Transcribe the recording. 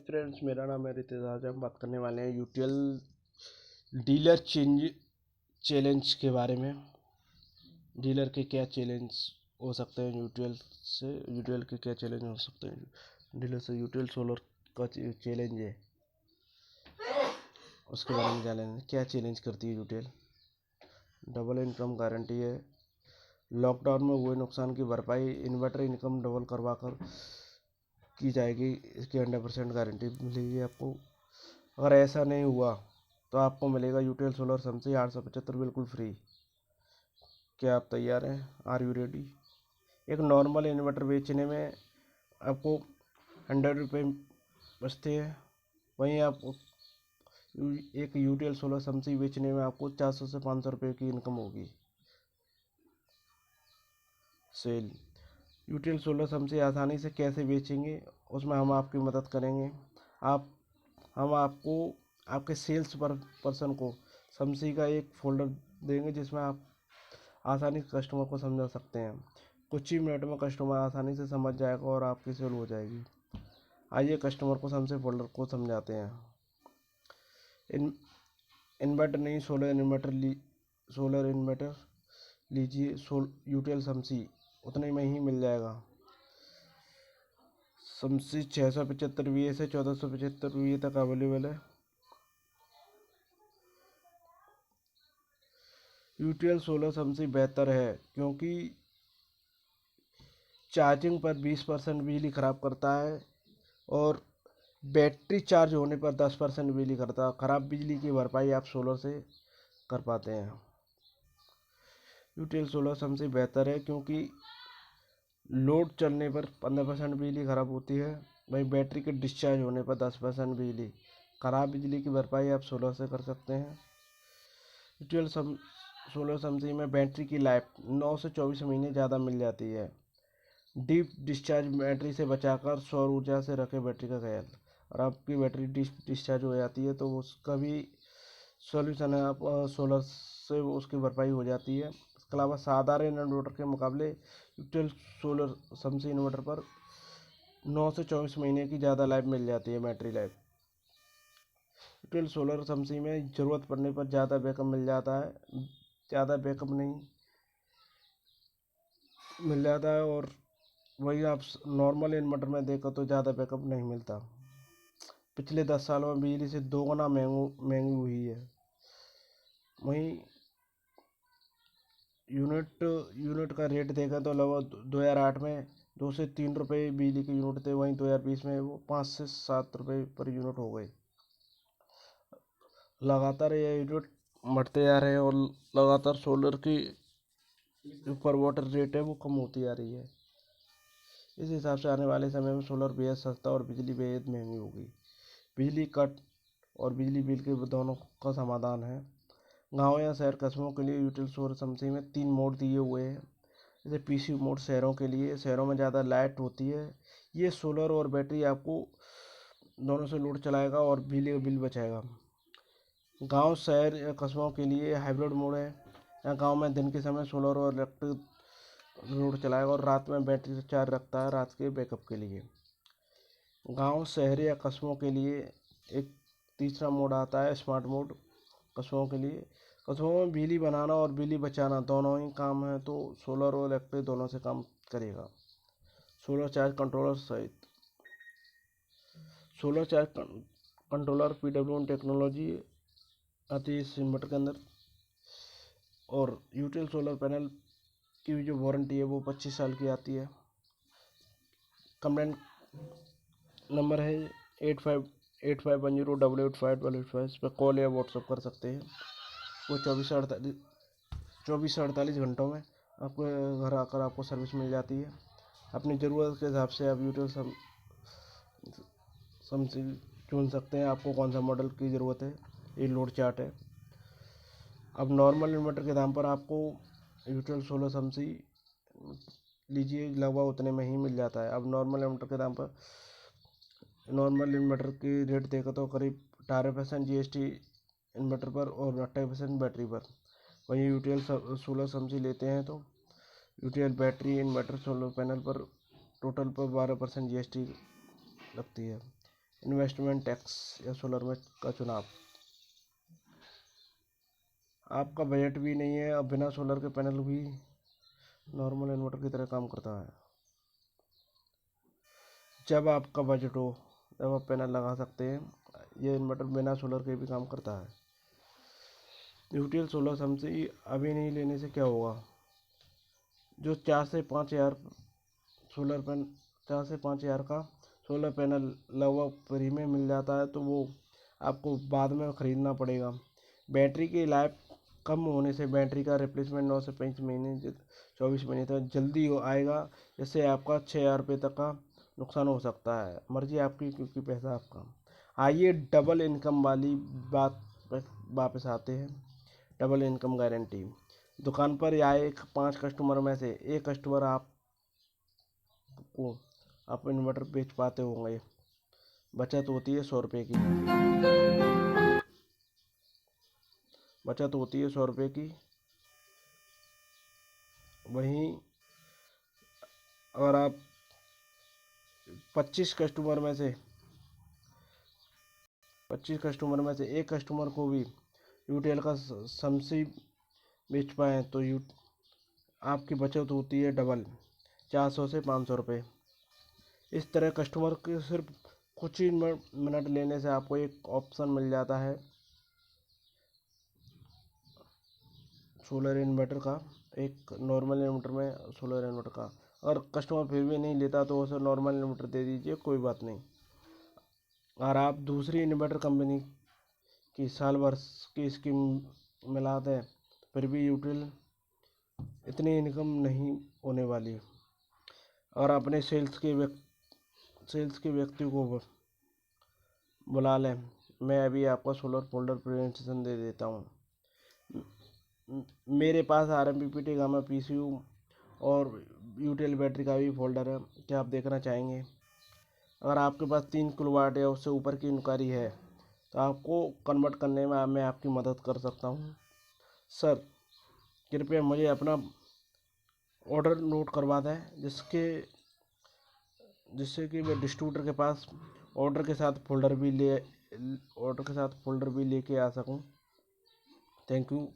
Friends, मेरा नाम है रितेश। आज हम बात करने वाले हैं यूटीएल डीलर चैलेंज के बारे में। डीलर के क्या चैलेंज हो सकते हैं यूटीएल के क्या चैलेंज हो सकते हैं डीलर से। यूटीएल सोलर का चैलेंज है, उसके बारे में जानेंगे। क्या चैलेंज करती है यूटीएल? डबल इनकम गारंटी है। लॉकडाउन में हुए नुकसान की भरपाई इन्वर्टर इनकम डबल करवा कर की जाएगी। इसकी 100% गारंटी मिलेगी आपको। अगर ऐसा नहीं हुआ तो आपको मिलेगा यूटीएल सोलर सनसी 875 बिल्कुल फ्री। क्या आप तैयार हैं? Are you ready? एक नॉर्मल इन्वर्टर बेचने में आपको 100 रुपये बचते हैं, वहीं आप एक यूटीएल सोलर सनसी बेचने में आपको 400 से 500 रुपये की इनकम होगी। सेल यूटीएल सोलर सनसी आसानी से कैसे बेचेंगे, उसमें हम आपकी मदद करेंगे। हम आपको आपके सेल्स पर्सन को समसी का एक फोल्डर देंगे जिसमें आप आसानी से कस्टमर को समझा सकते हैं। कुछ ही मिनट में कस्टमर आसानी से समझ जाएगा और आपकी सेल हो जाएगी। आइए कस्टमर को समसी फोल्डर को समझाते हैं। इन्वर्टर नहीं, सोलर इन्वर्टर लीजिए। यूटीएल समसी उतने में ही मिल जाएगा। समसी 675 VA से 1475 VA तक अवेलेबल है। यूटीएल सोलर समसी बेहतर है क्योंकि चार्जिंग पर 20% बिजली खराब करता है और बैटरी चार्ज होने पर 10% बिजली करता है। खराब बिजली की भरपाई आप सोलर से कर पाते हैं। यूटीएल सोलर समसी बेहतर है क्योंकि लोड चलने पर 15% बिजली खराब होती है, वहीं बैटरी के डिस्चार्ज होने पर 10% बिजली। खराब बिजली की भरपाई आप सोलर से कर सकते हैं। यूटीएल सोलर समसी में बैटरी की लाइफ 9 से 24 महीने ज़्यादा मिल जाती है। डीप डिस्चार्ज बैटरी से बचाकर सौर ऊर्जा से रखे बैटरी का ख्याल। और आपकी बैटरी डिस्चार्ज हो जाती है तो उसका भी सॉल्यूशन है, आप सोलर से उसकी भरपाई हो जाती है। इसके अलावा साधारण इन्वर्टर के मुकाबले यूटीएल सोलर समसी इन्वर्टर पर 9 से 24 महीने की ज़्यादा लाइफ मिल जाती है, बैटरी लाइफ। यूटीएल सोलर समसी में ज़रूरत पड़ने पर ज़्यादा बैकअप मिल जाता है, ज़्यादा बैकअप नहीं मिल जाता है। और वही आप नॉर्मल इन्वर्टर में देखो तो ज़्यादा बैकअप नहीं मिलता। पिछले 10 सालों में बिजली से 2 गुना महंगी हुई है। वहीं यूनिट का रेट देखा तो लगभग 2008 में 2 से 3 रुपये बिजली के यूनिट थे, वहीं 2020 में वो 5 से 7 रुपये पर यूनिट हो गए। लगातार ये यूनिट बढ़ते जा रहे हैं और लगातार सोलर की पर वाटर रेट है वो कम होती जा रही है। इस हिसाब से आने वाले समय में सोलर बेहद सस्ता और बिजली बेहद महंगी होगी। बिजली कट और बिजली बिल के दोनों का समाधान है। गांव या शहर कस्बों के लिए यूटीएल सोलर समसी में 3 मोड दिए हुए हैं। जैसे पीसी मोड शहरों के लिए, शहरों में ज़्यादा लाइट होती है, ये सोलर और बैटरी आपको दोनों से लोड चलाएगा और बिजली का बिल बचाएगा। गांव शहर या कस्बों के लिए हाइब्रिड मोड है। यहाँ गांव में दिन के समय सोलर और इलेक्ट्रिक लोड चलाएगा और रात में बैटरी से चार्ज रखता है रात के बैकअप के लिए। गांव शहर या कस्बों के लिए एक तीसरा मोड आता है, स्मार्ट मोड। कस्बों के लिए, कस्बों में बिजली बनाना और बिजली बचाना दोनों ही काम है तो सोलर और इलेक्ट्रिक दोनों से काम करेगा। सोलर चार्ज कंट्रोलर सहित solar charge controller PWM technology आती है इस इन्वर्टर के अंदर। और यूटीएल सोलर पैनल की जो वारंटी है वो 25 साल की आती है। कंप्लेंट नंबर है 8510885885। इस पर कॉल या व्हाट्सअप कर सकते हैं। वो 24 से 48 घंटों में आपको घर आकर आपको सर्विस मिल जाती है। अपनी ज़रूरत के हिसाब से आप यूट्यूब समसी चुन सकते हैं, आपको कौन सा मॉडल की ज़रूरत है। ये लोड चार्ट है। अब नॉर्मल इन्वर्टर के दाम पर आपको यूटीएल सोलर समसी लीजिए लगभग उतने में ही मिल जाता है। अब नॉर्मल इन्वर्टर के दाम पर नॉर्मल इन्वर्टर की रेट देखो तो करीब 18% GST इन्वर्टर पर और 28% बैटरी पर। वहीं यूटीएल सोलर समसी लेते हैं तो UTL battery inverter solar panel पर टोटल पर 12% GST लगती है। इन्वेस्टमेंट टैक्स या सोलर में का चुनाव। आपका बजट भी नहीं है और बिना सोलर के पैनल भी नॉर्मल इन्वर्टर की तरह काम करता है। जब आपका बजट हो तब आप पैनल लगा सकते हैं। ये इन्वर्टर बिना सोलर के भी काम करता है। यूटीएल सोलर सब्सिडी अभी नहीं लेने से क्या होगा? जो 4 से 5 हज़ार सोलर पैन 4 से 5 हज़ार का सोलर पैनल लगभग फ्री में मिल जाता है, तो वो आपको बाद में ख़रीदना पड़ेगा। बैटरी की लाइफ कम होने से बैटरी का रिप्लेसमेंट 9 से 25 महीने 24 महीने तक जल्दी आएगा, जिससे आपका 6,000 रुपये तक का नुकसान हो सकता है। मर्जी आपकी, क्योंकि पैसा आपका। आइए डबल इनकम वाली बात पर वापस आते हैं। Double income guarantee. दुकान पर आए 5 कस्टमर में से एक कस्टमर आपको आप इन्वर्टर बेच पाते होंगे। बचत होती है 100 रुपये की। बचत होती है 100 रुपये की। वहीं अगर आप 25 कस्टमर में से एक कस्टमर को भी यूटीएल का समसी बेच पाएँ तो आपकी बचत होती है डबल, 400 से 500 रुपये। इस तरह कस्टमर के सिर्फ कुछ ही मिनट लेने से आपको एक ऑप्शन मिल जाता है सोलर इन्वर्टर का, एक नॉर्मल इन्वर्टर में सोलर इन्वर्टर का। अगर कस्टमर फिर भी नहीं लेता तो उसे नॉर्मल इन्वर्टर दे दीजिए, कोई बात नहीं। और आप दूसरी इन्वर्टर कंपनी की साल भर की स्कीम मिला दें फिर भी यूटीएल इतनी इनकम नहीं होने वाली। और अपने सेल्स के व्यक्ति को बुला लें। मैं अभी आपको सोलर फोल्डर प्रेजेंटेशन दे देता हूँ। मेरे पास RMPPT गामा PCU और यूटीएल बैटरी का भी फोल्डर है। क्या आप देखना चाहेंगे? अगर आपके पास 3 किलोवाट या उससे ऊपर की इंक्वायरी है तो आपको कन्वर्ट करने में मैं आपकी मदद कर सकता हूँ। सर, कृपया मुझे अपना ऑर्डर नोट करवा दें, जिससे कि मैं डिस्ट्रीब्यूटर के पास ऑर्डर के साथ फोल्डर भी लेके आ सकूं। Thank you.